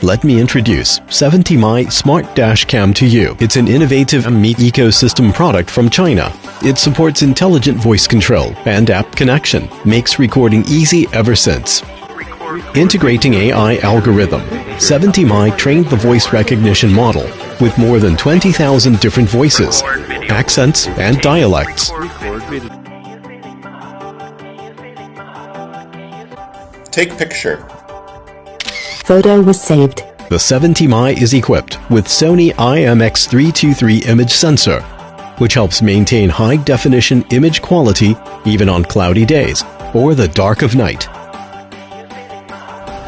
Let me introduce 70My Smart Dash Cam to you. It's an innovative meat ecosystem product from China. It supports intelligent voice control and app connection, makes recording easy ever since. Integrating AI algorithm, 70My trained the voice recognition model with more than 20,000 different voices, accents, and dialects. Take picture. Photo was saved. The 70My is equipped with Sony IMX323 image sensor, which helps maintain high-definition image quality even on cloudy days or the dark of night.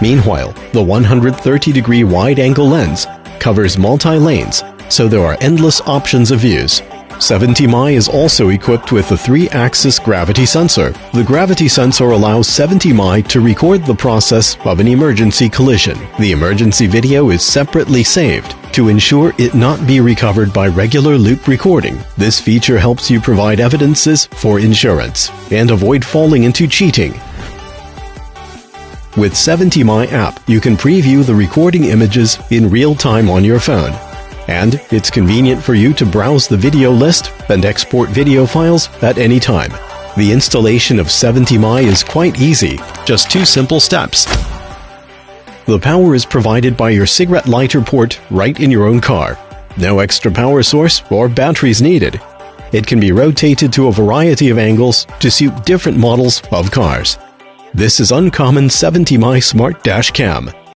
Meanwhile, the 130-degree wide-angle lens covers multi-lanes, so there are endless options of views. 70My is also equipped with a 3-axis gravity sensor. The gravity sensor allows 70My to record the process of an emergency collision. The emergency video is separately saved to ensure it not be recovered by regular loop recording. This feature helps you provide evidences for insurance and avoid falling into cheating. With 70My app, you can preview the recording images in real time on your phone. And it's convenient for you to browse the video list and export video files at any time. The installation of 70My is quite easy, just 2 simple steps. The power is provided by your cigarette lighter port right in your own car. No extra power source or batteries needed. It can be rotated to a variety of angles to suit different models of cars. This is uncommon 70My Smart Dash Cam.